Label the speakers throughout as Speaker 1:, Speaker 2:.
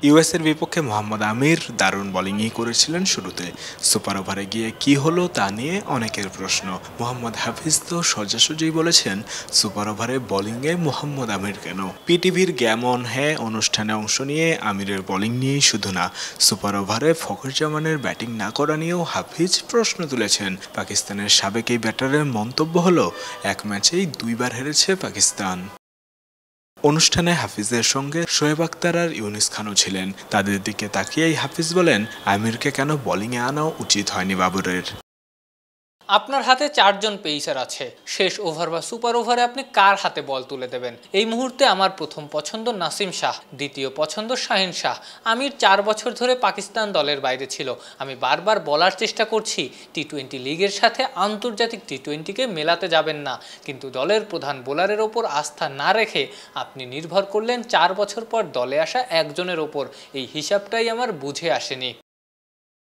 Speaker 1: ইউএসের বিপক্ষে মোহাম্মদ আমির দারুণ বোলিংই করেছিলেন শুরুতে। সুপার ওভারে গিয়ে কি হলো তা নিয়ে অনেকের প্রশ্ন। মোহাম্মদ হাফিজ তো সোজাসুজি বলেছেন, সুপার ওভারে বোলিংয়ে মোহাম্মদ আমির কেন? পিটিভির গেম অন হ্যাঁ অনুষ্ঠানে অংশ নিয়ে আমিরের বোলিং নিয়েই শুধু না, সুপার ওভারে ফখর জামানের ব্যাটিং না করা নিয়েও হাফিজ প্রশ্ন তুলেছেন। পাকিস্তানের সাবেক এই ব্যাটারের মন্তব্য হলো, এক ম্যাচেই 2 বার হেরেছে পাকিস্তান। অনুষ্ঠানে হাফিজের সঙ্গে শোয়েব আখতার আর ইউনিস খানও ছিলেন। তাদের দিকে তাকিয়েই হাফিজ বলেন, আমিরকে কেন বোলিংয়ে আনা উচিত হয়নি বাবরের।
Speaker 2: আপনার হাতে 4 জন পেসার আছে। শেষ ওভার বা সুপার ওভারে আপনি কার হাতে বল তুলে দেবেন? এই মুহূর্তে আমার প্রথম পছন্দ নাসিম শাহ, দ্বিতীয় পছন্দ শাহিন শাহ। আমির 4 বছর ধরে পাকিস্তান দলের বাইরে ছিল। আমি বারবার বলার চেষ্টা করছি, টি-20 লিগের সাথে আন্তর্জাতিক টি-20কে মেলাতে যাবেন না। কিন্তু দলের প্রধান বোলারের ওপর আস্থা না রেখে আপনি নির্ভর করলেন 4 বছর পর দলে আসা একজনের ওপর। এই হিসাবটাই আমার বুঝে আসেনি।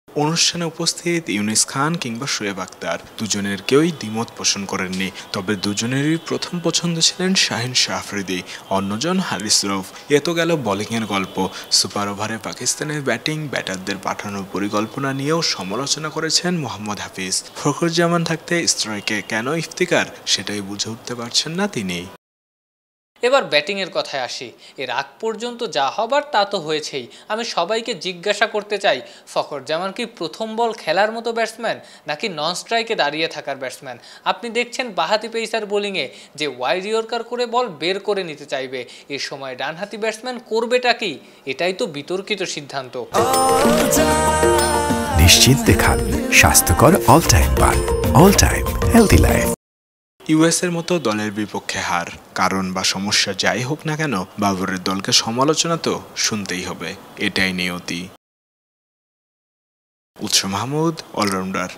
Speaker 1: অনুষ্ঠানে উপস্থিত ইউনিস খান কিংবা শোয়েব আখতার দুজনের কেউই দ্বিমত পোষণ করেননি। তবে দুজনেরই প্রথম পছন্দ ছিলেন শাহিন শাহ আফ্রিদি, অন্যজন হারিস রউফ। এ তো গেল বোলিংয়ের গল্প। সুপার ওভারে পাকিস্তানের ব্যাটারদের পাঠানোর পরিকল্পনা নিয়েও সমালোচনা করেছেন মোহাম্মদ হাফিজ। ফখর জামান থাকতে স্ট্রাইকে কেন ইফতিকার, সেটাই বুঝে উঠতে পারছেন না তিনি।
Speaker 2: এবার ব্যাটিংয়ের কথায় আসি। এর আগ পর্যন্ত যা হবার তা তো হয়েছেই। আমি সবাইকে জিজ্ঞাসা করতে চাই, ফখর জামান কি প্রথম বল খেলার মতো ব্যাটসম্যান, নাকি নন স্ট্রাইকে দাঁড়িয়ে থাকার ব্যাটসম্যান? আপনি দেখছেন বাঁহাতি পেসার বোলিংয়ে যে ওয়াইড ইয়র্কার করে বল বের করে নিতে চাইবে, এ সময় ডানহাতি ব্যাটসম্যান করবেটা কি? এটাই তো বিতর্কিত সিদ্ধান্ত।
Speaker 3: নিশ্চিন্তে খান স্বাস্থ্যকর অল টাইম পান, অল টাইম হেলদি লাইফ।
Speaker 1: ইউএসের মতো দলের বিপক্ষে হার, কারণ বা সমস্যা যাই হোক না কেন, বাবরের দলকে সমালোচনা তো শুনতেই হবে, এটাই নিয়তি। উৎস মাহমুদ, অলরাউন্ডার।